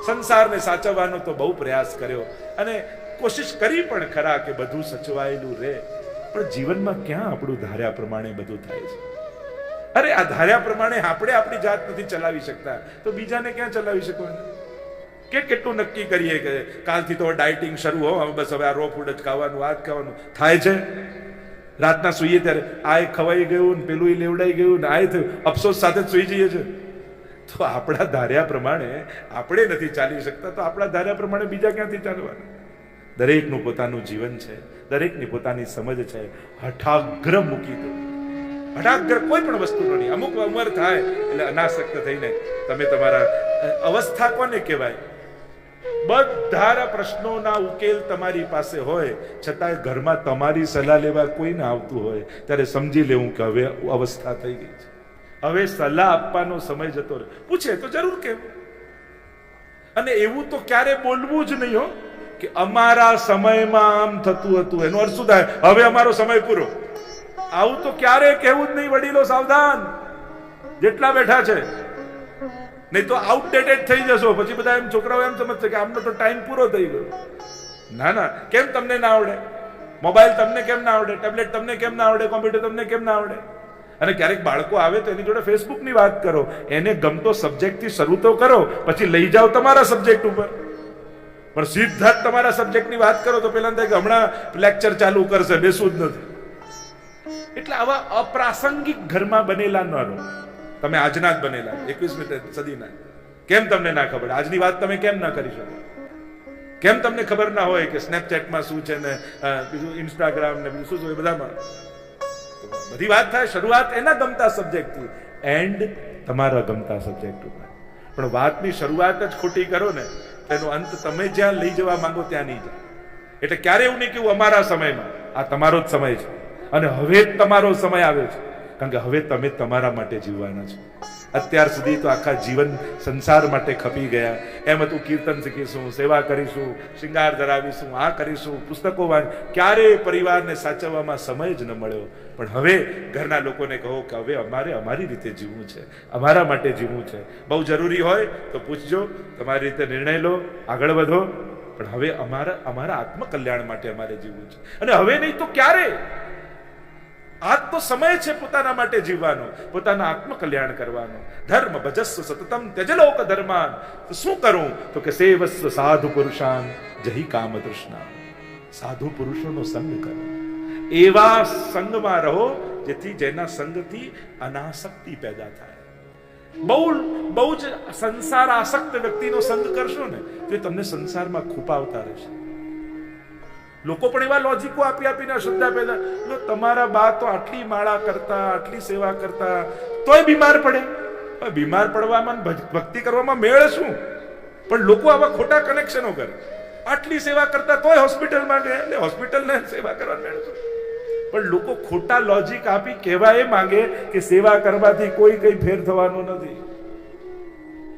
સંસારને સાચવવાનો તો બહુ પ્રયાસ કર્યો અને કોશિશ કરી પણ ખરા કે બધું સચવાયેલું રહે, પણ જીવનમાં ક્યાં આપણું ધાર્યા પ્રમાણે બધું થાય છે? અરે આ ધાર્યા પ્રમાણે આપણે આપણી જાત નથી ચલાવી શકતા તો બીજાને ક્યાં ચલાવી શકવાના? કે કેટલું નક્કી કરીએ કે કાલથી તો ડાયટિંગ શરૂ હો, બસ હવે આ રો ફૂડ જ ખાવાનું, આ જ ખાવાનું થાય છે. રાતના સૂઈએ ત્યારે આ ખવાઈ ગયું ને પેલું લેવડાઈ ગયું ને આ થયું, અફસોસ સાથે જ સૂઈ જઈએ છે. તો આપણા ધાર્યા પ્રમાણે આપણે નથી ચાલી શકતા તો આપણા ધાર્યા પ્રમાણે બીજા ક્યાંથી ચાલવાના? દરેકનું પોતાનું જીવન છે, દરેકની પોતાની સમજ છે. હઠાગ્ર મૂકી દો, હઠાગ્ર કોઈ પણ વસ્તુનો નહીં. અમુક ઉંમર થાય એટલે અનાસક્ત થઈને તમે તમારા અવસ્થા કોને કહેવાય? બધા પ્રશ્નોના ઉકેલ તમારી પાસે હોય છતાંય ઘરમાં તમારી સલાહ લેવા કોઈ ના આવતું હોય ત્યારે સમજી લેવું કે હવે અવસ્થા થઈ ગઈ છે, હવે સલાહ આપવાનો સમય જતો રહે. પૂછે તો જરૂર કહેવું, અને એવું તો ક્યારે બોલવું જ નહીં હો કે અમારા સમયમાં આમ થતું હતું. એનો અર્થ શું થાય? હવે અમારો સમય પૂરો. આવું તો ક્યારે કહેવું જ નહીં. વડીલો સાવધાન, જેટલા બેઠા છે, નહીં તો આઉટડેટેડ થઈ જશો. પછી બધા એમ છોકરાઓ એમ સમજશે કે આમનો તો ટાઈમ પૂરો થઈ ગયો. ના ના, કેમ તમને ના આવડે? મોબાઈલ તમને કેમ ના આવડે? ટેબ્લેટ તમને કેમ ના આવડે? કોમ્પ્યુટર તમને કેમ ના આવડે? અને ક્યારેક બાળકો આવે તો એની જોડે ફેસબુકની વાત કરો, એને ગમતો સબ્જેક્ટથી શરૂ તો કરો, પછી લઈ જાઓ તમારા સબ્જેક્ટ ઉપર. પણ સીધા જ તમારા સબ્જેક્ટની વાત કરો તો પેલા થાય કે હમણાં લેક્ચર ચાલુ કરશે, બેસવું જ નથી. એટલે આવા અપ્રાસંગિક ઘરમાં બનેલા ન રહો. તમે આજના જ બનેલા 21મી સદીના. કેમ તમને ના ખબર? આજની વાત તમે કેમ ના કરી શકો? કેમ તમને ખબર ના હોય કે સ્નેપચેટમાં શું છે ને બીજું ઇન્સ્ટાગ્રામ ને બીજું શું છે? બધામાં બધી વાત થાય. શરૂઆત એના ગમતા સબ્જેક્ટથી, એન્ડ તમારા ગમતા સબ્જેક્ટ ઉપર. પણ વાતની શરૂઆત જ ખોટી કરો ને તેનો અંત તમે જ્યાં લઈ જવા માંગો ત્યાં નહીં જાય. એટલે ક્યારે એવું નહીં કેવું અમારા સમયમાં. આ તમારો જ સમય છે અને હવે જ તમારો સમય આવ્યો છે, કારણ કે હવે તમે તમારા માટે જીવવાના છો. અત્યાર સુધી તો આખા જીવન સંસાર માટે ખપી ગયા. એમ હતું કીર્તન શીખીશું, સેવા કરીશું, શિંગાર ધરાવીશું, આ કરીશું, પુસ્તકો વાંચ. ક્યારેય પરિવારને સાચવવામાં સમય જ ન મળ્યો. પણ હવે ઘરના લોકોને કહો કે હવે અમારે અમારી રીતે જીવવું છે, અમારા માટે જીવવું છે. બહુ જરૂરી હોય તો પૂછજો, તમારી રીતે નિર્ણય લો, આગળ વધો. પણ હવે અમારા આત્મકલ્યાણ માટે અમારે જીવવું છે. અને હવે નહીં તો ક્યારે? આજ તો સમય છે પોતાના માટે જીવવાનો, પોતાના આત્મકલ્યાણ કરવાનો. ધર્મ ભજસ્વ સતતમ ત્યજલોક ધર્માન. તો શું કરું? તો કે સેવસ્વ સાધુ પુરુષાન જહી કામ તૃષ્ણા. સાધુ પુરુષોનો સંગ કરો, એવા સંગમાં રહો જેના સંગથી અનાસક્તિ પેદા થાય. બહુ જ સંસાર આસક્ત વ્યક્તિનો સંગ કરશો ને તો તમને સંસારમાં ખૂપાવતા રહેશે. લોકો પણ એવા લોજિકો આપી આપીને શ્રદ્ધા પેદા. તમારા બા તો આટલી માળા કરતા, આટલી સેવા કરતા, તોય બીમાર પડે. બીમાર પડવામાં ભક્તિ કરવામાં મેળ શું? પણ લોકો આવા ખોટા કનેક્શનો કરે. આટલી સેવા કરતા તોય હોસ્પિટલમાં ગયા, એટલે હોસ્પિટલને સેવા કરવાનું મેળ શું? પણ લોકો ખોટા લોજિક આપી કહેવા એ માંગે કે સેવા કરવાથી કોઈ કઈ ફેર થવાનો નથી.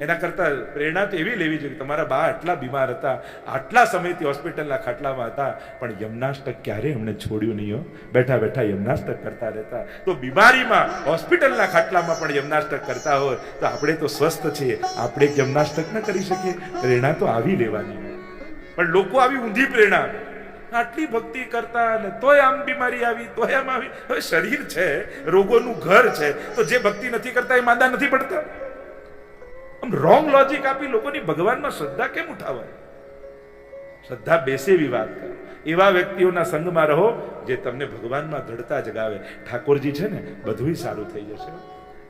એના કરતા પ્રેરણા તો એવી લેવી જોઈએ. તમારા બા આટલા બીમાર હતા, આટલા સમયથી હોસ્પિટલના ખાટલામાં હતા, પણ યમનાષ્ટક ક્યારે એમણે છોડ્યું નહીં હો. બેઠા બેઠા યમનાષ્ટક કરતા રહેતા. તો બીમારીમાં હોસ્પિટલના ખાટલામાં પણ યમનાષ્ટક કરતા હોય તો આપણે તો સ્વસ્થ છીએ, આપણે યમનાષ્ટક ન કરી શકીએ? પ્રેરણા તો આવી લેવાની. પણ લોકો આવી ઊંધી પ્રેરણા આપે. આટલી ભક્તિ કરતા અને તોય આમ બીમારી આવી, તોય આમ આવી. હવે શરીર છે, રોગોનું ઘર છે, તો જે ભક્તિ નથી કરતા એ માંદા નથી પડતા? રોંગ લોજિક આપી લોકોની ભગવાનમાં શ્રદ્ધા કેમ ઉઠાવાય? શ્રદ્ધા બેસે એવી વાત કરો. એવા વ્યક્તિઓના સંગમાં રહો જે તમને ભગવાનમાં દ્રઢતા જગાવે. ઠાકોરજી છે ને, બધું સારું થઈ જશે.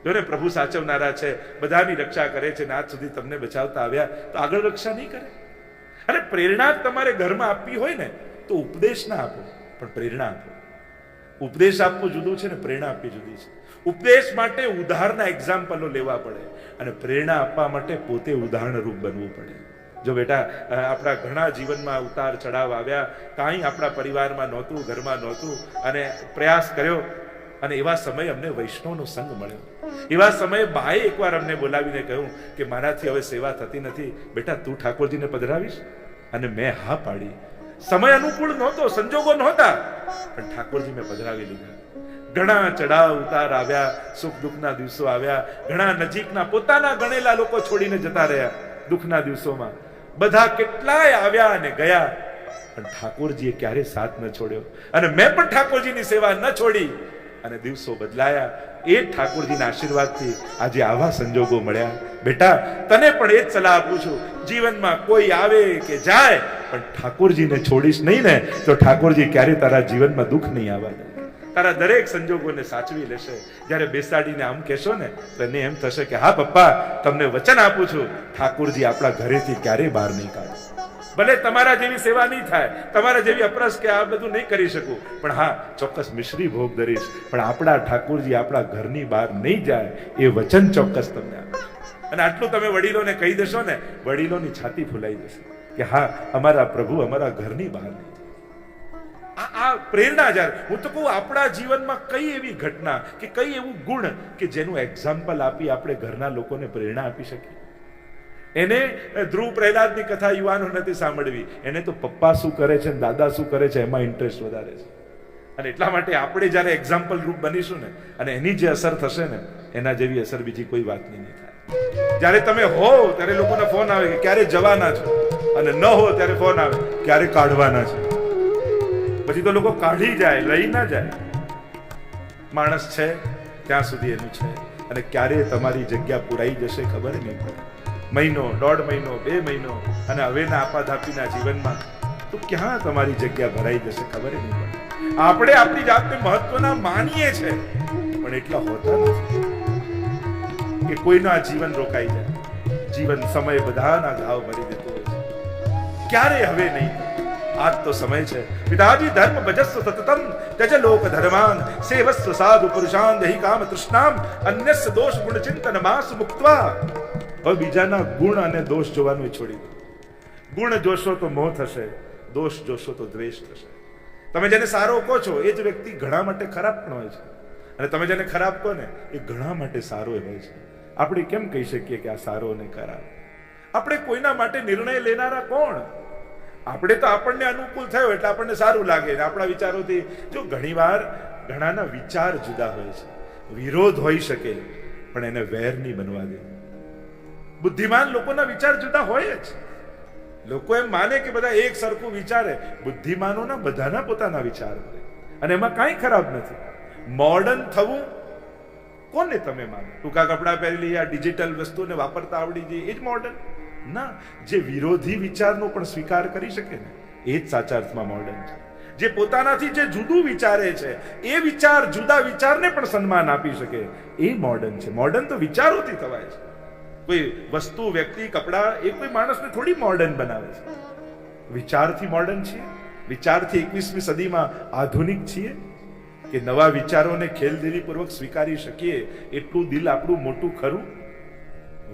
જો ને પ્રભુ સાચવનારા છે, બધાની રક્ષા કરે છે, ને આજ સુધી તમને બચાવતા આવ્યા તો આગળ રક્ષા નહીં કરે? અને પ્રેરણા તમારે ઘરમાં આપવી હોય ને તો ઉપદેશ ના આપો, પણ પ્રેરણા આપો. ઉપદેશ આપવું જુદું છે ને પ્રેરણા આપવી જુદી છે. ઉપદેશ માટે ઉદાહરણના એક્ઝામ્પલો લેવા પડે અને પ્રેરણા આપવા માટે પોતે ઉદાહરણરૂપ બનવું પડે. જો બેટા આપણા ઘણા જીવનમાં ઉતાર ચઢાવ આવ્યા, કાંઈ આપણા પરિવારમાં નહોતું, ઘરમાં નહોતું, અને પ્રયાસ કર્યો, અને એવા સમયે અમને વૈષ્ણવનો સંગ મળ્યો. એવા સમયે બાએ એકવાર અમને બોલાવીને કહ્યું કે મારાથી હવે સેવા થતી નથી, બેટા તું ઠાકોરજીને પધરાવીશ? અને મેં હા પાડી. સમય અનુકૂળ નહોતો, સંજોગો નહોતા, પણ ઠાકોરજી મેં પધરાવી લીધા. ઘણા ચડાવ ઉતાર આવ્યા, સુખ દુઃખના દિવસો આવ્યા, ઘણા નજીકના પોતાના ગણેલા લોકો છોડીને જતા રહ્યા દુઃખના દિવસોમાં. બધા કેટલાય આવ્યા અને ગયા, પણ ઠાકોરજીએ ક્યારે સાથ ન છોડ્યો. અને મેં પણ ઠાકોરજીની સેવા ન છોડી અને દિવસો બદલાયા. એ ઠાકોરજીના આશીર્વાદથી આજે આવા સંજોગો મળ્યા. બેટા, તને પણ એ જ સલાહ આપું છું, જીવનમાં કોઈ આવે કે જાય, પણ ઠાકોરજીને છોડીશ નહીં ને તો ઠાકોરજી ક્યારે તારા જીવનમાં દુઃખ નહીં આવવા દે. તારા દરેક સંજોગોને સાચવી લેશે. જ્યારે બેસાડીને આમ કહેશો ને તો એને એમ થશે કે હા પપ્પા, તમને વચન આપું છું, ઠાકોરજી આપણા ઘરેથી ક્યારેય બહાર નહીં કાઢે. ભલે તમારા જેવી સેવા નહીં થાય, તમારા જેવી અપરસ કે આ બધું નહીં કરી શકું, પણ હા ચોક્કસ મિશ્રી ભોગ ધરીશ, પણ આપણા ઠાકોરજી આપણા ઘરની બહાર નહીં જાય એ વચન ચોક્કસ તમને આપે. અને આટલું તમે વડીલોને કહી દેશો ને, વડીલોની છાતી ફૂલાઈ જશે કે હા, અમારા પ્રભુ અમારા ઘરની બહાર નહીં. આ પ્રેરણા. જ્યારે હું તો કહું, આપણા જીવનમાં કઈ એવી ઘટના કે કઈ એવું ગુણ કે જેનું એક્ઝામ્પલ આપી આપણે ઘરના લોકોને પ્રેરણા આપી શકીએ. એને ધ્રુવ પ્રહલાદની કથા યુવાનો નથી સાંભળવી, એને તો પપ્પા શું કરે છે, દાદા શું કરે છે એમાં ઇન્ટરેસ્ટ વધારે છે. અને એટલા માટે આપણે જ્યારે એક્ઝામ્પલ રૂપ બનીશું ને, અને એની જે અસર થશે ને, એના જેવી અસર બીજી કોઈ વાતની નહીં થાય. જ્યારે તમે હો ત્યારે લોકોના ફોન આવે કે ક્યારે જવાના છો, અને ન હો ત્યારે ફોન આવે ક્યારે કાઢવાના છે. પછી તો લોકો કાઢી જાય, લઈ ના જાય. માણસ છે ત્યાં સુધી એનું છે, અને ક્યારે તમારી જગ્યા પુરાઈ જશે ખબર નહીં પડે. મહિનો, 1.5 મહિનો, 2 મહિનો, અને હવેના આપાધાપીના જીવનમાં તો ક્યાં તમારી જગ્યા ભરાઈ જશે ખબર નહીં પડે. આપણે આપણી જાતને મહત્વના માનીએ છે, પણ એટલા હોતા નથી કે કોઈનું આ જીવન રોકાઈ જાય. જીવન સમય બધાના ઘાવ ભરી દેતો હોય છે. ક્યારે હવે નહીં, આજ તો સમય છે. પિતાજી ધર્મ ભજસ્વ સતતમ ત્યજ લોક ધર્માન સેવસ્વ સાધુ પુરુષાન દેહી કામ તૃષ્ણામ અન્યસ્ય દોષ ગુણ ચિંતન માસ મુક્ત્વા. હવે બીજાના ગુણ અને દોષ જોવાનું છોડી દો. ગુણ જોશો તો મોહ થશે, દોષ જોશો તો દ્વેષ થશે. તમે જેને સારો કહો છો એ જ વ્યક્તિ ઘણા માટે ખરાબ પણ હોય છે, અને તમે જેને ખરાબ કહો ને એ ઘણા માટે સારો હોય છે. આપણે કેમ કહી શકીએ કે આ સારો અને ખરાબ? આપણે કોઈના માટે નિર્ણય લેનારા કોણ? આપણે તો આપણને અનુકૂળ થયો એટલે આપણને સારું લાગે. આપણા વિચારોથી જો ઘણીવાર ઘણાના વિચાર જુદા હોય છે, વિરોધ હોઈ શકે, પણ એને વેર નહીં બનવા દે. બુદ્ધિમાન લોકોના વિચાર જુદા હોય જ. લોકો એમ માને કે બધા એક સરખું વિચારે. બુદ્ધિમાનોના બધાના પોતાના વિચાર હોય, અને એમાં કાંઈ ખરાબ નથી. મોડર્ન થવું કોને તમે માનો? ટૂંકા કપડાં પહેરી આ ડિજિટલ વસ્તુને વાપરતા આવડી જાય એ જ મોડર્ન ના. જે વિરોધી વિચારનો પણ સ્વીકાર કરી શકે ને એ જ સાચા અર્થમાં મોડર્ન છે. જે પોતાનાથી જે જુદું વિચારે છે એ વિચાર જુદા વિચારને પણ સન્માન આપી શકે એ મોડર્ન છે. મોડર્ન તો વિચારોથી થવાય છે. કોઈ વસ્તુ, વ્યક્તિ, કપડા એ કોઈ માણસને થોડી મોડર્ન બનાવે છે. વિચારથી મોડર્ન છીએ. વિચારથી 21મી સદીમાં આધુનિક છીએ કે નવા વિચારોને ખેલદિલીપૂર્વક સ્વીકારી શકીએ એટલું દિલ આપણું મોટું ખરું.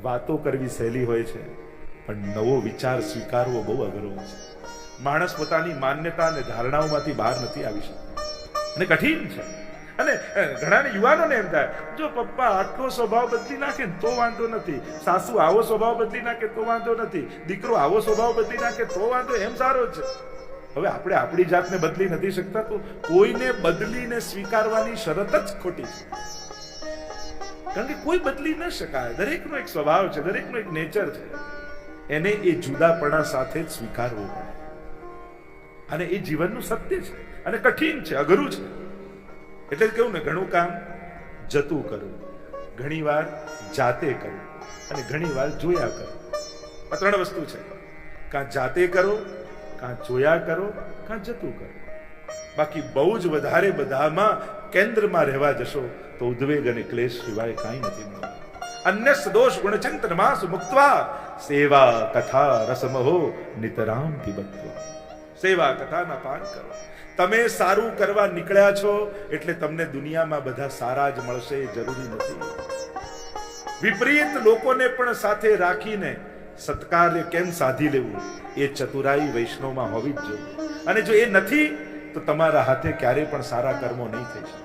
વાતો કરવી સહેલી હોય છે, પણ નવો વિચાર સ્વીકારવો બહુ અઘરો છે. માણસ પોતાની માન્યતા અને ધારણાઓમાંથી બહાર નથી આવી શકતો, અને કઠિન છે. અને ઘણા યુવાનોને એમ થાય, જો પપ્પા આટલો સ્વભાવ બદલી નાખે તો વાંધો નથી, સાસુ આવો સ્વભાવ બદલી નાખે તો વાંધો નથી, દીકરો આવો સ્વભાવ બદલી નાખે તો વાંધો, એમ સારો છે. હવે આપણે આપણી જાતને બદલી નથી શકતા, તો કોઈને બદલીને સ્વીકારવાની શરત જ ખોટી છે. કારણ કે કોઈ બદલી ન શકાય. દરેકનો એક સ્વભાવ છે, દરેકનો એક નેચર છે. એને એ જુદાપણા સાથે જ સ્વીકારવું પડે. અને એ જીવનનું સત્ય છે, અને કઠિન છે, અઘરું છે. એટલે જ કહ્યું ને, ઘણું કામ જતું કરવું, ઘણી વાર જાતે કરવું, અને ઘણી વાર જોયા કરવું. આ 3 વસ્તુ છે. કાં જાતે કરો, કાં જોયા કરો, કાં જતું કરો. બાકી બહુ જ વધારે બધામાં કેન્દ્રમાં રહેવા જશો તો ઉદ્વેગ અને ક્લેશ સિવાય કાંઈ નથી મળતું. અન્યસ્ય દોષ ગુણ ચિંતન માસ મુક્ત્વા સેવા કથા રસમહો નિતરામ પિબત્વા. સેવા કથાના પાન કરો. તમે સારું કરવા નીકળ્યા છો એટલે તમને દુનિયામાં બધા સારા જ મળશે એ જરૂરી નથી. વિપરીત લોકોને પણ સાથે રાખીને સત્કાર્ય કેમ સાધી લેવું એ ચતુરાઈ વૈષ્ણવમાં હોવી જ જોઈએ. અને જો એ નથી તો તમારા હાથે ક્યારેય પણ સારા કર્મો નહીં થઈ શકે.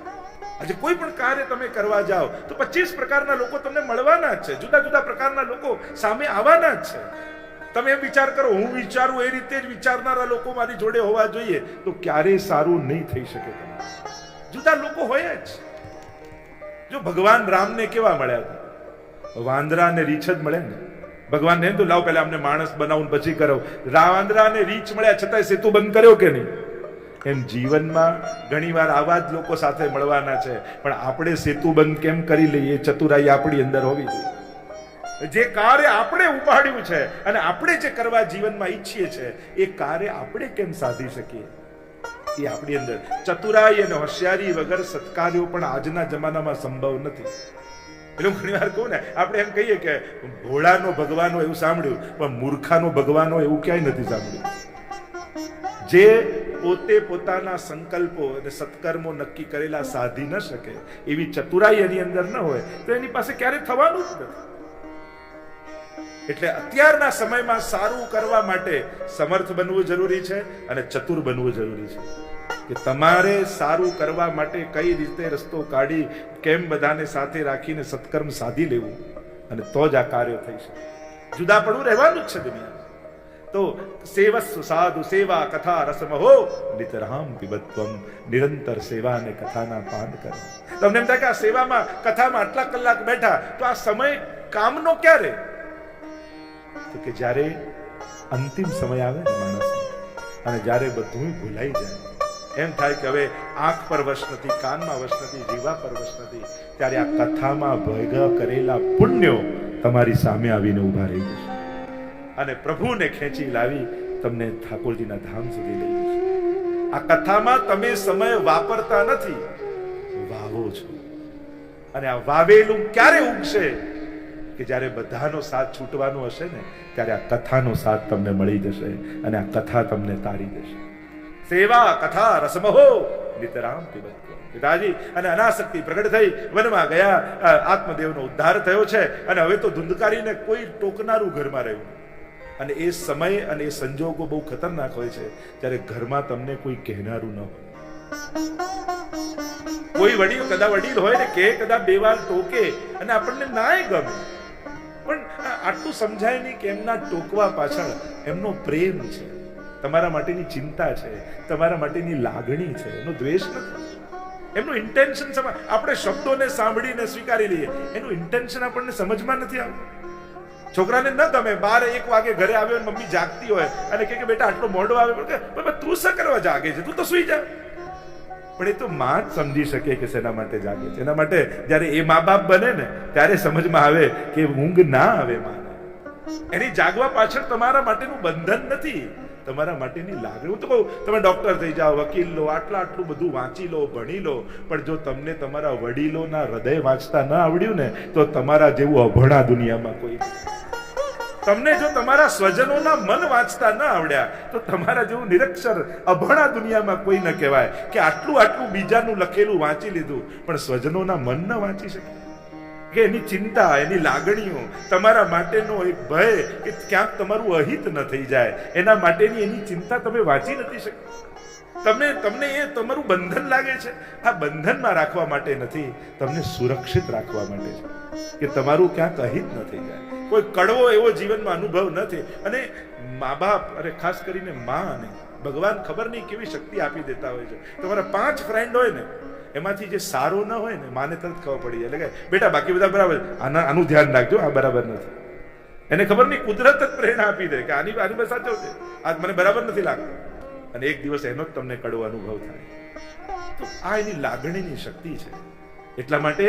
આજે કોઈ પણ કાર્ય તમે કરવા જાઓ તો 25 પ્રકારના લોકો તમને મળવાના જ છે, જુદા જુદા પ્રકારના લોકો સામે આવવાના જ છે. તમે એમ વિચાર કરો, હું વિચારું એ રીતે જ વિચારનારા લોકો મારી જોડે હોવા જોઈએ, તો ક્યારેય સારું નહીં થઈ શકે. જુદા લોકો હોય જ. જો ભગવાન રામને કેવા મળ્યા હતા? વાંદરા ને રીછ જ મળે ને. ભગવાન ને તો લાવ પહેલા અમને માણસ બનાવું પછી કરો. વાંદરાને રીંછ મળ્યા છતાંય સેતુ બંધ કર્યો કે નહીં? એમ જીવનમાં ઘણીવાર આવા જ લોકો સાથે મળવાના છે, પણ આપણે સેતુ બંધ કેમ કરી લઈએ? ચતુરાઈ આપણી અંદર હોવી જોઈએ. જે કાર્ય આપણે ઉપાડ્યું છે અને આપણે જે કરવા જીવનમાં ઈચ્છીએ છીએ એ કાર્ય આપણે કેમ સાધી શકીએ? એ આપણી અંદર ચતુરાઈ અને હોશિયારી વગર સત્કાર્યો પણ આજના જમાનામાં સંભવ નથી. એટલે હું ઘણી વાર કહું ને, આપણે એમ કહીએ કે ભોળાનો ભગવાનો એવું સાંભળ્યું, પણ મૂર્ખાનો ભગવાનો એવું ક્યાંય નથી સાંભળ્યું. જે પોતે પોતાના સંકલ્પો અને સત્કર્મો નક્કી કરેલા સાધી ન શકે, એવી ચતુરાઈ એની અંદર ન હોય તો એની પાસે ક્યારે થવાનું જ નથી. એટલે અત્યારના સમયમાં સારું કરવા માટે સમર્થ બનવું જરૂરી છે અને ચતુર બનવું જરૂરી છે. કે તમારે સારું કરવા માટે કઈ રીતે રસ્તો કાઢી કેમ બધાને સાથે રાખીને સત્કર્મ સાધી લેવું, અને તો જ આ કાર્ય થઈ શકે. જુદા પડવું રહેવાનું જ છે દુનિયામાં. તો સેવસ્વ સાધુ સેવા કથા રસમહો નિતરામ પિબત્વમ, નિરંતર સેવા અને કથાના પાન કરો. તમને એમ થાય કે આ સેવામાં કથામાં આટલા કલાક બેઠા તો આ સમય કામનો ક્યારે? તો કે જ્યારે અંતિમ સમય આવે ને માણસનો, અને જ્યારે બધું ભૂલાઈ જાય, એમ થાય કે હવે આંખ પર વશ નથી, કાનમાં વશ નથી, જીવા પર વશ નથી, ત્યારે આ કથામાં ભેગા કરેલા પુણ્યો તમારી સામે આવીને ઉભા રહી જશે અને પ્રભુને ખેંચી લાવી તમને ઠાકોરજીના ધામ સુધી લઈ જશે. આ કથામાં તમે સમય વાપરતા નથી, વાવો છો. અને આ વાવેલું ક્યારે ઉગશે? કે જ્યારે બધાનો સાથ છૂટવાનો હશે ને, ત્યારે આ કથાનો સાથ તમને મળી જશે અને આ કથા તમને તારી જશે. સેવા કથા રસમહો નિતરામ પિબત્વમ. પિતાજી અને અનાસક્તિ પ્રગટ થઈ વનમાં ગયા, આત્મદેવનો ઉદ્ધાર થયો છે અને હવે તો ધુંધકારીને કોઈ ટોકનારું ઘરમાં રહ્યું. અને એ સમય અને એ સંજોગો બહુ ખતરનાક હોય છે જ્યારે ઘરમાં તમને કોઈ કહેનારું ન હોય. કોઈ વડીલ હોય ને કે કદા બે વાર ટોકે અને આપણને નાય ગમે, પણ આટલું સમજાય નહીં કે એમના ટોકવા પાછળ એમનો પ્રેમ છે, તમારા માટેની ચિંતા છે, તમારા માટેની લાગણી છે, એનો દ્વેષ નથી. એમનું ઇન્ટેન્શન આપણે શબ્દોને સાંભળીને સ્વીકારી લઈએ, એનું ઇન્ટેન્શન આપણને સમજમાં નથી આવતું. છોકરાને ન ગમે, 12-1 વાગે ઘરે આવ્યો મમ્મી જાગતી હોય અને કે બેટા આટલો મોડો આવે, તું શું કરવા જાગે છે, તું તો સુઈ જા. પણ એ તો માં જ સમજી શકે કે શેના માટે જાગે છે. એના માટે જ્યારે એ મા બાપ બને ને ત્યારે સમજમાં આવે કે ઊંઘ ના આવે માને. એની જાગવા પાછળ તમારા માટેનું બંધન નથી, તમારા માટેની લાગણી. હું તો કહું, તમે ડોક્ટર થઈ જાઓ, વકીલ લો, આટલું બધું વાંચી લો, ભણી લો, પણ જો તમને તમારા વડીલોના હૃદય વાંચતા ન આવડ્યું ને તો તમારા જેવું અભણા દુનિયામાં કોઈ નથી. તમને જો તમારા સ્વજનોના મન વાંચતા ન આવડ્યા તો તમારા જેવું નિરક્ષર અભણા દુનિયામાં કોઈ ન કહેવાય કે આટલું બીજાનું લખેલું વાંચી લીધું પણ સ્વજનોના મન ન વાંચી શકે. કે એની ચિંતા, એની લાગણીઓ, તમારા માટેનો એક ભય કે ક્યાંક તમારું અહિત ન થઈ જાય, એના માટેની એની ચિંતા તમે વાંચી નથી શકતા. તમને એ તમારું બંધન લાગે છે. આ બંધનમાં રાખવા માટે નથી, તમને સુરક્ષિત રાખવા માટે છે કે તમારું ક્યાંક અહિત ન થઈ જાય, કોઈ કડવો એવો જીવનમાં અનુભવ નથી. અને મા બાપ, અને ખાસ કરીને માં અને ભગવાન ખબર નહીં કેવી શક્તિ આપી દેતા હોય છે. તમારા 5 ફ્રેન્ડ હોય ને, એમાંથી જે સારો ન હોય ને, માને તરત ખબર પડી જાય, એટલે કે બેટા બાકી બધા બરાબર, આનું ધ્યાન રાખજો, આ બરાબર નથી. એને ખબર નહીં, કુદરત જ પ્રેરણા આપી દે કે આની બસ સાચો છે, આ મને બરાબર નથી લાગતું. અને એક દિવસ એનો જ તમને કડવો અનુભવ થાય. તો આ એની લાગણીની શક્તિ છે. એટલા માટે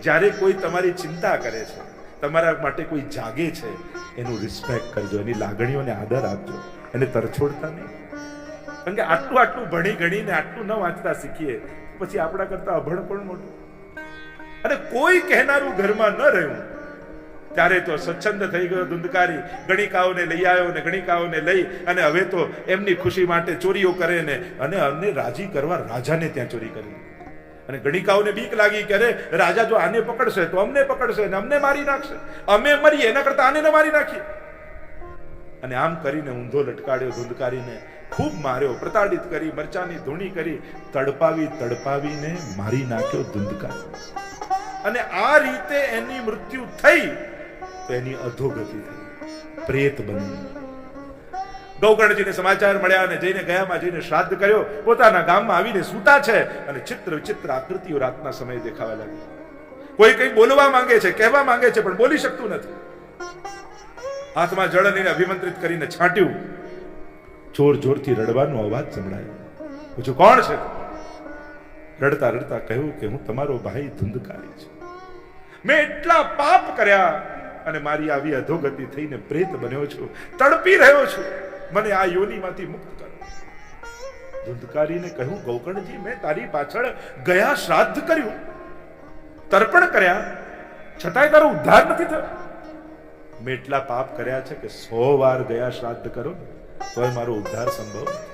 જ્યારે કોઈ તમારી ચિંતા કરે છે, તમારા માટે કોઈ જાગે છે, એનું રિસ્પેક્ટ કરજો, એની લાગણીઓને આદર આપજો, એને તરછોડતા નહીં. કારણ કે આટલું ભણી ગણીને આટલું ન વાંચતા શીખીએ પછી આપણા કરતા અભણ પણ મોટું. અને કોઈ કહેનારું ઘરમાં ન રહ્યું ત્યારે તો સ્વચ્છંદ થઈ ગયો ધુંધકારી, ગણિકાઓને લઈ આવ્યો ને ગણિકાઓને લઈ અને હવે તો એમની ખુશી માટે ચોરીઓ કરે ને અને અમને રાજી કરવા રાજાને ત્યાં ચોરી કરી. અને ગણિકાઓને બીક લાગી કે અરે રાજા જો આને પકડશે તો અમને પકડશે ને અમને મારી નાખશે, અમે મરીએ એના કરતા આને ન મારી નાખીએ. અને આમ કરીને ઊંધો લટકાડ્યો ધુંધકારીને, ખૂબ માર્યો, પ્રતાડિત કરી, મરચાની ધૂણી કરી, તડપાવીને મારી નાખ્યો ધુંધકારી. અને આ રીતે એની મૃત્યુ થઈ તો એની અધોગતિ થઈ, પ્રેત બની. ગૌકર્ણજીને સમાચાર મળ્યા અને જઈને ગયામાં જઈને શ્રાદ્ધ કર્યો. પોતાના ગામમાં આવીને સૂતા છે અને ચિત્ર વિચિત્ર આકૃતિઓ રાતના સમયે દેખાવા લાગી. કોઈ કંઈ બોલવા માંગે છે, કહેવા માંગે છે, પણ બોલી શકતું નથી. હાથમાં જળ લઈને અભિમંત્રિત કરીને છાંટ્યું. જોર જોરથી રડવાનો અવાજ સંભળાયો. પૂછ્યું કોણ છે? રડતા રડતા કહ્યું કે હું તમારો ભાઈ ધુંધકારી છું. મેં એટલા પાપ કર્યા અને મારી આવી અધોગતિ થઈને પ્રેત બન્યો છું, તડપી રહ્યો છું, મને આ યોનિમાંથી મુક્ત કરો. ધુંધકારીને કહ્યું ગૌકર્ણજી, મેં તારી પાછળ ગયા શ્રાદ્ધ કર્યું, તર્પણ કર્યા, છતાંય તારો ઉદ્ધાર નથી થયો. મેં એટલા પાપ કર્યા છે કે 100 વાર ગયા શ્રાદ્ધ કરો તોય મારો ઉદ્ધાર સંભવ નથી.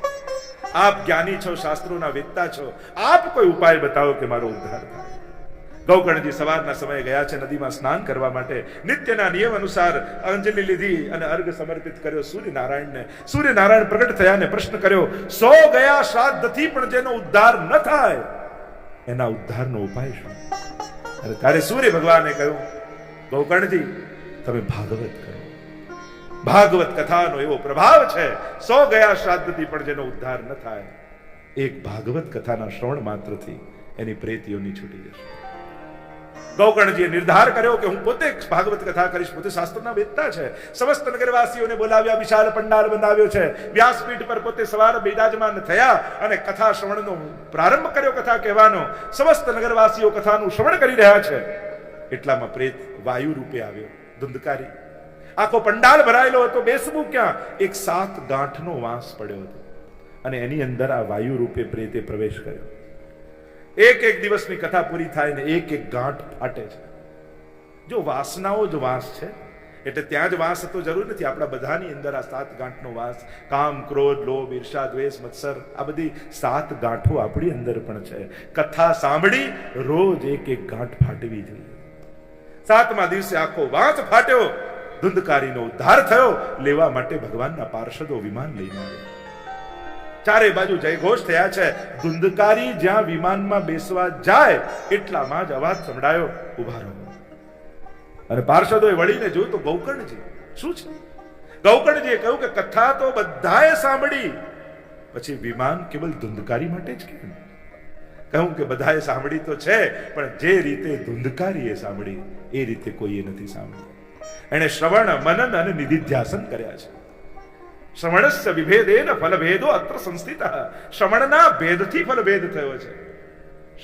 આપ જ્ઞાની છો, શાસ્ત્રોના વેદતા છો, આપ કોઈ ઉપાય બતાવો કે મારો ઉદ્ધાર થાય. ગૌકર્ણજી સવારના સમયે ગયા છે નદીમાં સ્નાન કરવા માટે. નિત્યના નિયમ અનુસાર અંજલિ લીધી અને અર્ઘ સમર્પિત કર્યો સૂર્યનારાયણને. સૂર્યનારાયણ પ્રગટ થયા અને પ્રશ્ન કર્યો, 100 ગયા શ્રાદ્ધથી પણ જેનો ઉદ્ધાર ન થાય એના ઉદ્ધારનો ઉપાય શું? અને ત્યારે સૂર્ય ભગવાને કહ્યું, ગૌકર્ણજી તમે ભાગવત કરો. ભાગવત કથાનો એવો પ્રભાવ છે, 100 ગયા શ્રાદ્ધથી પણ જેનો ઉદ્ધાર ન થાય, એક ભાગવત કથાના શ્રવણ માત્રથી એની પ્રેતીઓની છૂટી જશે. ગૌકર્ણજીએ નિર્ધાર કર્યો કે હું પોતે ભાગવત કથા કરીશ. પોતે શાસ્ત્રના વેદતા છે. સમસ્ત નગરવાસીઓને બોલાવ્યા, વિશાળ પંડાલ બંધાવ્યો છે. વ્યાસપીઠ પર પોતે સવાર બિરાજમાન થયા અને કથા શ્રવણનો પ્રારંભ કર્યો, કથા કહેવાનો. સમસ્ત નગરવાસીઓ કથાનું શ્રવણ કરી રહ્યા છે. એટલામાં પ્રેત વાયુ રૂપે આવ્યો, ધુંધકારી. આખો પંડાલ ભરાયેલો હતો, બેસવું ક્યાં? એક 7 ગાંઠનો વાંસ પડ્યો હતો અને એની અંદર આ વાયુ રૂપે પ્રેતે પ્રવેશ કર્યો. એક એક દિવસની કથા પૂરી થાય ને એક એક ગાંઠ ફાટે છે. જો વાસનાઓ જ વાંસ છે એટલે ત્યાં જ વાંસ હતો જરૂર નથી. આપણા બધાની અંદર આ 7 ગાંઠનો વાંસ, કામ, ક્રોધ, લોભ, ઈર્ષા, દ્વેષ, મત્સર, આ બધી 7 ગાંઠો આપણી અંદર પણ છે. કથા સાંભળી રોજ એક એક ગાંઠ ફાટવી જોઈએ. 7મા દિવસે આખો વાંસ ફાટ્યો. ધુંધકારીનો ઉદ્ધાર થયો. લેવા માટે ભગવાનના પાર્ષદો વિમાન લઈને આવ્યા. ચારે બાજુ જયઘોષ થયા છે. ધુંધકારી જ્યાં વિમાનમાં બેસવા જાય એટલામાં જ અવાજ સંભળાયો, ઉભા રહો. અને પાર્ષદોએ વળીને જોયું તો ગૌકર્ણજી. શું છે? ગૌકર્ણજીએ કહ્યું કે કથા તો બધાએ સાંભળી, પછી વિમાન કેવલ ધુંધકારી માટે જ કેમ? કહું કે બધાએ સાંભળી તો છે, પણ જે રીતે ધુંધકારીએ સાંભળી એ રીતે કોઈએ નથી સાંભળી. એણે શ્રવણ, મનન અને નિધિધ્યાસન કર્યા છે. શ્રવણસ્ય વિભેદેન ફલભેદો અત્ર સંસ્થિતઃ. શ્રવણના ભેદથી ફલભેદ થયો છે.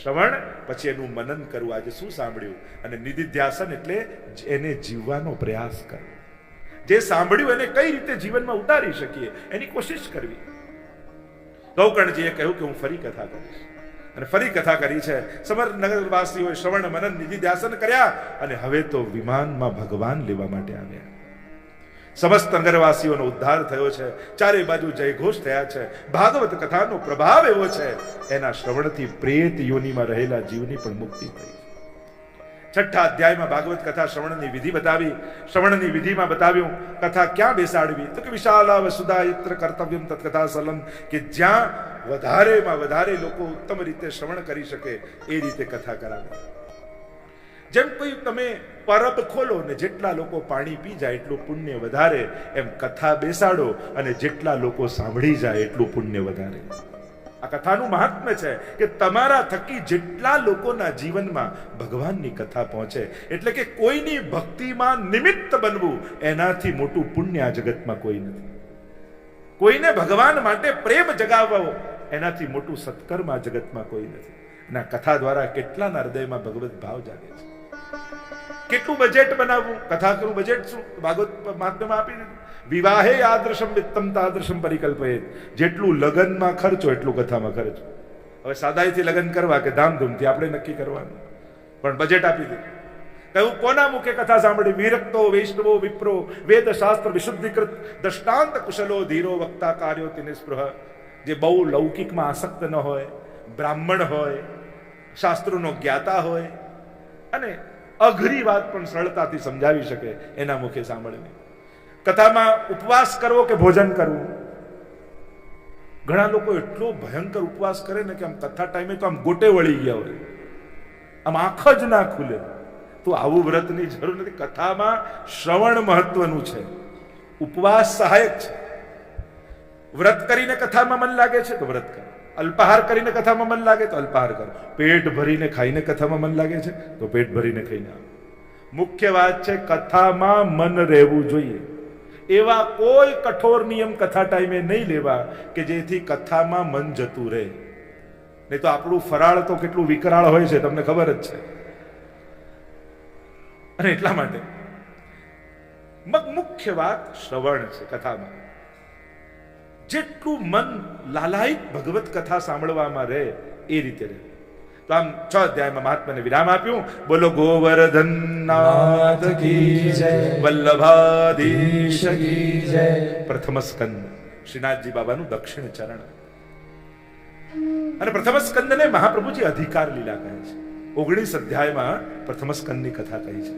શ્રવણ પછી એનું મનન કરવું, આજે શું સાંભળ્યું, અને નિધિધ્યાસન એટલે એને જીવવાનો પ્રયાસ કરવો. જે સાંભળ્યું એને કઈ રીતે જીવનમાં ઉતારી શકીએ એની કોશિશ કરવી. ગૌકર્ણજીએ કહ્યું કે હું ફરી કથા કરીશ, અને ફરી કથા કરી છે. સમગ્ર નગરવાસીઓએ શ્રવણ, મનન, નિધિધ્યાસન કર્યા અને હવે તો વિમાનમાં ભગવાન લેવા માટે આવ્યા. સમસ્ત નગરવાસીઓનો ઉદ્ધાર થયો છે. ચારે બાજુ જયઘોષ થયા છે. ભાગવત કથાનો પ્રભાવ એવો છે, એના શ્રવણથી પ્રેત યોનિમાં રહેલા જીવની પણ મુક્તિ થઈ. 6થા અધ્યાયમાં ભાગવત કથા શ્રવણની વિધિ બતાવી. શ્રવણની વિધિમાં બતાવ્યું કથા ક્યાં બેસાડવી, તો કે વિશાલા વસુધા યત્ર કર્તવ્યમ તત્કથા સલમ, કે જ્યાં વધારેમાં વધારે લોકો ઉત્તમ રીતે શ્રવણ કરી શકે એ રીતે કથા કરાવે. જેમ કોઈ તમે પરબ ખોલો ને જેટલા લોકો પાણી પી જાય એટલું પુણ્ય વધારે, એમ કથા બેસાડો અને જેટલા લોકો સાંભળી જાય એટલું પુણ્ય વધારે. આ કથાનું મહાત્મ્ય છે કે તમારા થકી જેટલા લોકોના જીવનમાં ભગવાનની કથા પહોંચે, એટલે કે કોઈની ભક્તિમાં નિમિત્ત બનવું એનાથી મોટું પુણ્ય આ જગતમાં કોઈ નથી. કોઈને ભગવાન માટે પ્રેમ જગાવવો એનાથી મોટું સત્કર્મ આ જગતમાં કોઈ નથી. અને આ કથા દ્વારા કેટલાના હૃદયમાં ભગવત ભાવ જાગે છે. કેટલું બજેટ બનાવવું, કથા કરું બજેટ શું? ભાગવત મહાત્મ્યમાં આપી દીધું. વિવાહે આદર્શમ વિત્તમ તાદર્શમ પરિકલ્પયેત. જેટલું લગ્નમાં ખર્ચો એટલું કથામાં ખર્ચો. હવે સાદાઈથી લગ્ન કરવા કે ધામધૂમથી આપણે નક્કી કરવાનું, પણ બજેટ આપી દીધું. કહ્યું કોના મુખે કથા સાંભળી? વિરક્તો વૈષ્ણવો વિપ્રો વેદ શાસ્ત્ર વિશુદ્ધિકૃત દ્રષ્ટાંત કુશલો ધીરો વક્તા કાર્યોતિ નિસ્પૃહ. જે બહુ લૌકિકમાં આસક્ત ન હોય, બ્રાહ્મણ હોય, શાસ્ત્રોનો જ્ઞાતા હોય અને અઘરી વાત પણ સરળતાથી સમજાવી શકે એના મુખે સાંભળવી. કથામાં ઉપવાસ કરવો કે ભોજન કરવું? ઘણા લોકો એટલો ભયંકર ઉપવાસ કરે ને કે આમ કથા ટાઈમે તો આમ ગોટે વળી ગયા હોય, આમ આંખ જ ના ખુલે. તો આવું વ્રતની જરૂર નથી. કથામાં શ્રવણ મહત્વનું છે, ઉપવાસ સહાયક છે. વ્રત કરીને કથામાં મન લાગે છે તો વ્રત કરો, અલ્પાહાર કરીને કથામાં મન લાગે તો અલ્પાહાર કરો, પેટ ભરીને ખાઈને કથામાં મન લાગે છે તો પેટ ભરીને ખાઈને આવો. મુખ્ય વાત છે કથામાં મન રહેવું જોઈએ. એવા કોઈ કઠોર નિયમ કથા ટાઈમે નહીં લેવા કે જેથી કથામાં મન જતું રહે. નહીં તો આપણું ફરાળ તો કેટલું વિકરાળ હોય છે, તમને ખબર જ છે. અને એટલા માટે મુખ્ય વાત શ્રવણ છે કથામાં. જેટલું મન લાલાયિત ભગવત કથા સાંભળવામાં રહે એ રીતે રહે. તો આમ 6 અધ્યાયમાં મહાત્માને વિરામ આપ્યું. બોલો ગોવર્ધનનાથ કી જય, વલ્લભાધીશ કી જય. પ્રથમ સ્કંદ શ્રીનાથજી બાબાનું દક્ષિણ ચરણ. અને પ્રથમ સ્કંદને મહાપ્રભુજી અધિકાર લીલા કહે છે. 19 અધ્યાયમાં પ્રથમ સ્કંદની કથા કહી છે.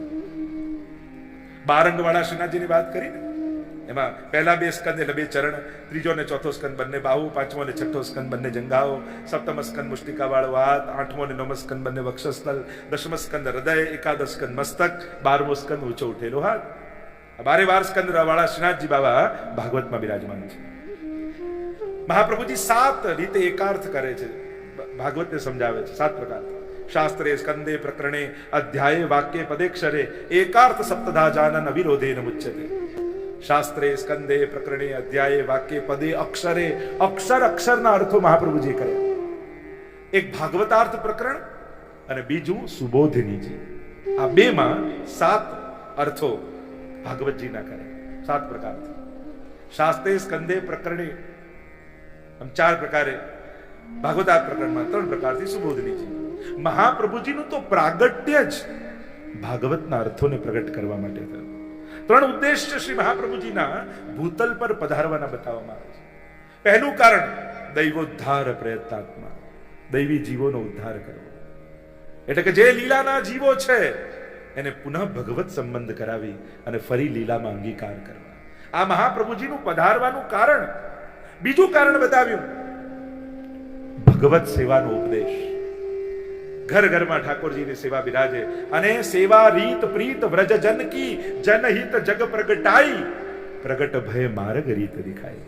12 અંગવાળા શ્રીનાથજીની વાત કરી ને, એમાં પહેલા 2 સ્કંદ એટલે 2 ચરણ, ત્રીજો ને ચોથો સ્કંદ બંને બાહુ, પાંચમો ને છઠ્ઠો સ્કંદ બંને જંઘાઓ, સપ્તમ સ્કંદ મુષ્ટિકા વાળો હાથ, આઠમો ને નવમો સ્કંદ બંને વક્ષસ્થળ, દશમ સ્કંદ હૃદય, એકાદશ સ્કંદ મસ્તક, 12મો સ્કંદ ઊંચો ઉઠેલો હાથ. 12 સ્કંદ વાળા શ્રીનાથજી બાબા ભાગવતમાં બિરાજમાન છે. મહાપ્રભુજી 7 રીતે એકાર્થ કરે છે, ભાગવતને સમજાવે છે 7 પ્રકાર. શાસ્ત્રે સ્કંદે પ્રકરણે અધ્યાયે વાક્ય પદેક્ષરે એકાર્થ સપ્તધા જાનન અવિરોધેન મુચ્યતે. શાસ્ત્રે સ્કંદે પ્રકરણે અધ્યાયે વાક્ય પદે અક્ષરે, અક્ષરના અર્થો મહાપ્રભુજી કરે. એક ભાગવતાર્થ પ્રકરણ અને બીજું સુબોધિનીજી. આ 2માં 7 અર્થો ભાગવતજીના કરે, 7 પ્રકારથી. શાસ્ત્રે સ્કંદે પ્રકરણે આમ 4 પ્રકારે, ભાગવતાર્થ પ્રકરણમાં 3 પ્રકારથી સુબોધિનીજી. મહાપ્રભુજીનું તો પ્રાગટ્ય જ ભાગવતના અર્થોને પ્રગટ કરવા માટે થયું. 3 ઉદ્દેશ્ય શ્રી મહાપ્રભુજીના ભૂતલ પર પધારવાના બતાવવામાં આવે છે. પહેલું કારણ દૈવોદ્ધાર પ્રયત્નાત્મા, દૈવી જીવોનો ઉદ્ધાર કરવો. એટલે કે જે લીલાના જીવો છે એને પુનઃ ભગવત સંબંધ કરાવી અને ફરી લીલામાં અંગીકાર કરવા. આ મહાપ્રભુજીનું પધારવાનું કારણ. બીજું કારણ બતાવ્યું ભગવત સેવાનો ઉપદેશ. ઘર ઘરમાં ઠાકોરજીની સેવા બિરાજે અને સેવા રીત પ્રીત વ્રજ જન કી જનહિત જગ પ્રગટાઈ, પ્રગટ ભય માર્ગ રીત દેખાય.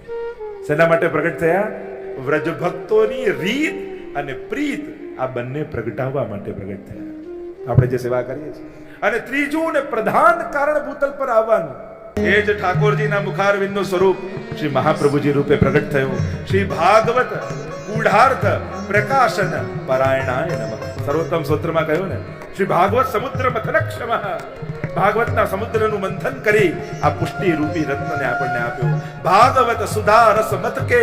શેના માટે પ્રગટ થયા? વ્રજ ભક્તોની રીત અને પ્રીત આ બંને પ્રગટાવવા માટે પ્રગટ થયા. આપણે જે સેવા કરીએ છીએ. અને ત્રીજું ને પ્રધાન કારણ ભૂતલ પર આવવાનું એ જ ઠાકોરજીના મુખારવિંદનું સ્વરૂપ શ્રી મહાપ્રભુજી રૂપે પ્રગટ થયું. શ્રી ભાગવત ગૂઢાર્થ પ્રકાશન પરાયણાય નમઃ. સર્વોત્તમ સૂત્રમાં કહ્યું ને, શ્રી ભાગવત સમુદ્ર મથનક્ષમ, ભાગવતના સમુદ્રનું મંથન કરી આ પુષ્ટિ રૂપી રત્નને આપણને આપ્યો. ભાગવત સુધા રસ મત કે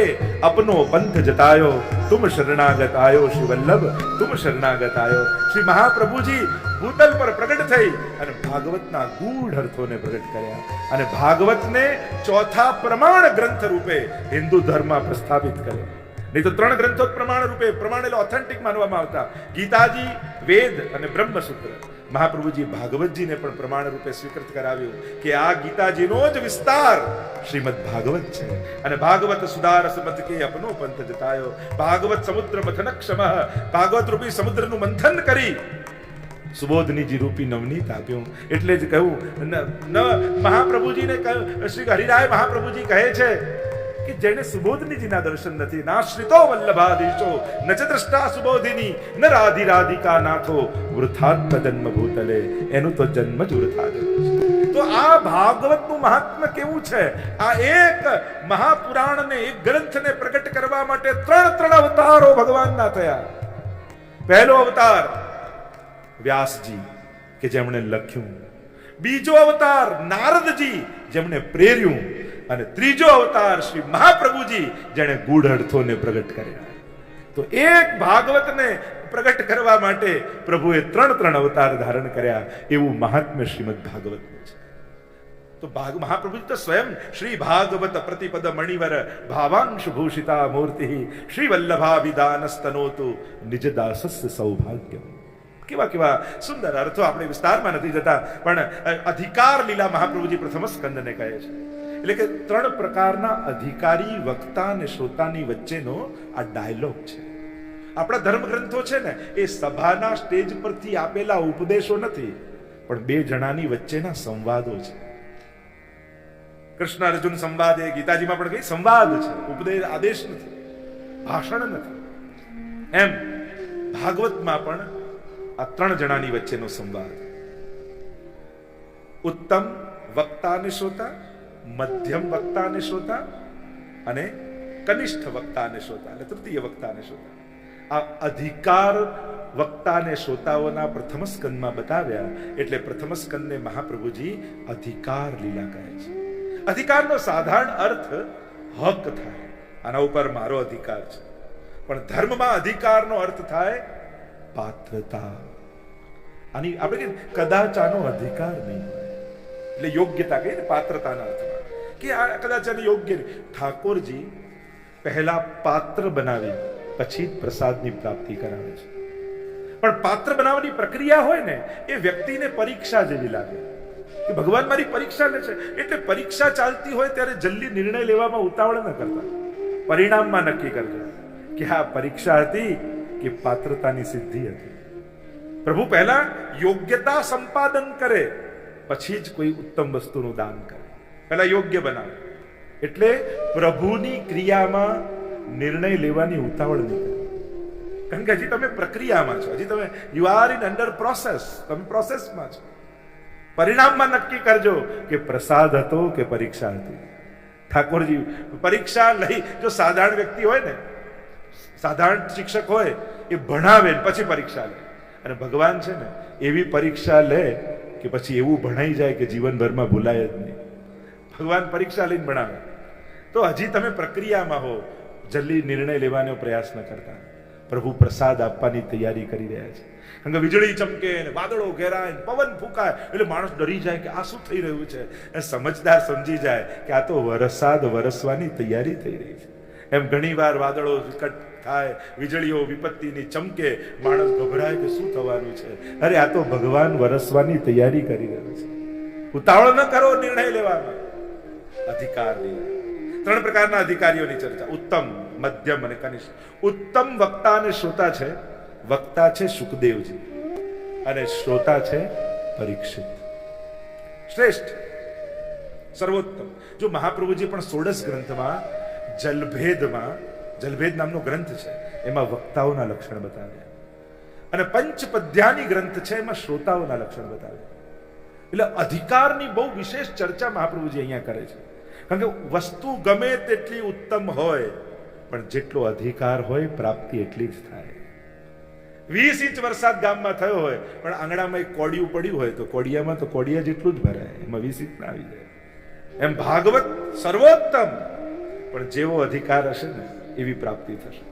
અપનો પંથ જતાયો, તુમ શરણાગત આયો શ્રી વલ્લભ, તુમ શરણાગત આયો. શ્રી મહાપ્રભુજી ભૂતલ પર પ્રગટ થઈ અને ભાગવતના ગૂઢ અર્થોને પ્રગટ કર્યા અને ભાગવતને ચોથા પ્રમાણ ગ્રંથ રૂપે હિન્દુ ધર્મમાં પ્રસ્થાપિત કર્યો. નહીં તો 3 ગ્રંથો પ્રમાણ રૂપે પ્રમાણેલો ઓથેન્ટિક માનવામાં આવતા ગીતાજી, વેદ અને બ્રહ્મસૂત્ર. મહાપ્રભુજી ભાગવતજીને પણ પ્રમાણ રૂપે સ્વીકૃત કરાવ્યું કે આ ગીતાજીનો જ વિસ્તાર શ્રીમદ ભાગવત છે. અને ભાગવત સુધારસ મત કે અપનો પંથ જતાયો, ભાગવત સમુદ્ર મથનક્ષમ, ભાગવત રૂપી સમુદ્રનું મંથન કરી સુબોધનીજી રૂપી નવનીત આપ્યું. એટલે જ કહ્યું મહાપ્રભુજીને કહ્યું, શ્રી હરિરાય મહાપ્રભુજી કહે છે કે જેને સુબોધનીજીના દર્શન નથી, નાશ્રિતો વલ્લભાધીશો ન ચ દ્રષ્ટા સુબોધિની ન રાધિ રાધિકા નાથો વૃથાત્મ જન્મ ભૂતલે, એનું તો જન્મ જ વૃથા ગયો. તો આ ભાગવતનું મહાત્મ્ય કેવું છે? આ એક મહાપુરાણને, એક ગ્રંથને પ્રગટ કરવા માટે 3 અવતારો ભગવાનના થયા. પહેલો અવતાર વ્યાસજી કે જેમણે લખ્યું, બીજો અવતાર નારદજી જેમણે પ્રેર્યું અને ત્રીજો અવતાર શ્રી મહાપ્રભુજી જેણે ગૂઢ અર્થોને પ્રગટ કર્યા. તો એક ભાગવતને પ્રગટ કરવા માટે પ્રભુએ 3 અવતાર ધારણ કર્યા. એવું મહાત્મ્ય શ્રીમદ ભાગવતનું છે. તો મહાપ્રભુજી તો સ્વયં શ્રી ભાગવત પ્રતિપદ મણિવર ભાવાંશુ ભૂષિતા મૂર્તિ શ્રી વલ્લભા વિદાનસ્તનોતુ નિજ દાસસ્ય સૌભાગ્યમ. કેવા સુંદર અર્થો આપણે વિસ્તારમાં નથી જતા, પણ અધિકાર લીલા મહાપ્રભુજી પ્રથમ સ્કંદને કહે છે. એટલે કે 3 પ્રકારના અધિકારી, વક્તા અને શ્રોતાની વચ્ચેનો આ ડાયલોગ છે. આપણા ધર્મગ્રંથો છે ને એ સભાના સ્ટેજ પરથી આપેલા ઉપદેશો નથી, પણ 2 જણાની વચ્ચેના સંવાદો છે. કૃષ્ણ અર્જુન સંવાદ એ ગીતાજીમાં પણ કઈ સંવાદ છે, ઉપદેશ આદેશ નથી, ભાષણ નથી. એમ ભાગવતમાં પણ આ 3 જણાની વચ્ચેનો સંવાદ. ઉત્તમ વક્તા અને શ્રોતા મધ્યમ વક્તા અને શ્રોતા અને કનિષ્ઠ વક્તા અને શ્રોતા એટલે તૃતીય વક્તા અને શ્રોતા. આ અધિકાર વક્તા અને શ્રોતાઓના પ્રથમ સ્કંદમાં બતાવ્યા એટલે પ્રથમ સ્કંદને મહાપ્રભુજી અધિકાર લીલા કહે છે. અધિકારનો સાધારણ અર્થ હક થાય, આના ઉપર મારો અધિકાર છે. પણ ધર્મમાં અધિકારનો અર્થ થાય પાત્રતા. આની આપણે કહીએ કદાચ આનો અધિકાર નહીં હોય એટલે યોગ્યતા કહીએ ને પાત્રતાના અર્થમાં કે આ કદાચ આને યોગ્ય નહીં. ઠાકોરજી પહેલા પાત્ર બનાવી પછી પ્રસાદની પ્રાપ્તિ કરાવે છે. પણ પાત્ર બનાવવાની પ્રક્રિયા હોય ને એ વ્યક્તિને પરીક્ષા જેવી લાગે કે ભગવાન મારી પરીક્ષા લે છે. એટલે પરીક્ષા ચાલતી હોય ત્યારે જલ્દી નિર્ણય લેવામાં ઉતાવળ ન કરતા, પરિણામમાં નક્કી કરજો કે આ પરીક્ષા હતી કે પાત્રતાની સિદ્ધિ હતી. પ્રભુ પહેલા યોગ્યતા સંપાદન કરે પછી જ કોઈ ઉત્તમ વસ્તુનું દાન કરે, પહેલા યોગ્ય બનાવે. એટલે પ્રભુની ક્રિયામાં નિર્ણય લેવાની ઉતાવળ નહીં કરે, કારણ કે હજી તમે પ્રક્રિયામાં છો, હજી તમે you are in under process, તમે પ્રોસેસમાં છો. પરિણામમાં નક્કી કરજો કે પ્રસાદ હતો કે પરીક્ષા હતી. ઠાકોરજી પરીક્ષા લઈ, જો સાધારણ વ્યક્તિ હોય ને, સાધારણ શિક્ષક હોય એ ભણાવે પછી પરીક્ષા લે, અને ભગવાન છે ને એવી પરીક્ષા લે કે પછી એવું ભણાઈ જાય કે જીવનભરમાં ભૂલાય જ નહીં. ભગવાન પરીક્ષા લઈને ભણાવે. તો હજી તમે પ્રક્રિયામાં હો, જલ્દી નિર્ણય લેવાનો પ્રયાસ ન કરતા. પ્રભુ પ્રસાદ આપવાની તૈયારી કરી રહ્યા છે. કારણ કે વીજળી ચમકે ને વાદળો ઘેરાય, પવન ફૂંકાય એટલે માણસ ડરી જાય કે આ શું થઈ રહ્યું છે. સમજદાર સમજી જાય કે આ તો વરસાદ વરસવાની તૈયારી થઈ રહી છે. એમ ઘણી વાર વાદળો વિકટ થાય, વીજળીઓ વિપત્તિની ચમકે, માણસ ગભરાય કે શું થવાનું છે. અરે આ તો ભગવાન વરસવાની તૈયારી કરી રહ્યું છે. ઉતાવળ ન કરો નિર્ણય લેવામાં. અધિકારની ત્રણ પ્રકારના અધિકારીઓની ચર્ચા: ઉત્તમ, મધ્યમ અને કનિષ્ઠ. ઉત્તમ વક્તા અને શ્રોતા છે. વક્તા છે સુખદેવજી અને શ્રોતા છે પરીક્ષિત. શ્રેષ્ઠ, સર્વોત્તમ. જો મહાપ્રભુજી પણ 16 ગ્રંથમાં જલભેદ નામનો ગ્રંથ છે એમાં વક્તાઓના લક્ષણ બતાવ્યા, અને પંચપદ્યાની ગ્રંથ છે એમાં શ્રોતાઓના લક્ષણ બતાવ્યા. એટલે અધિકારની બહુ વિશેષ ચર્ચા મહાપ્રભુજી અહીંયા કરે છે. કારણ કે વસ્તુ ગમે તેટલી ઉત્તમ હોય પણ જેટલો અધિકાર હોય પ્રાપ્તિ એટલી જ થાય. 20 ઇંચ વરસાદ ગામમાં થયો હોય પણ આંગણામાં એક કોડિયું પડ્યું હોય તો કોડિયામાં તો કોડિયા જેટલું જ ભરાય, એમાં 20 ઇંચ ના આવી જાય. એમ ભાગવત સર્વોત્તમ, પણ જેવો અધિકાર હશે ને એવી પ્રાપ્તિ થશે.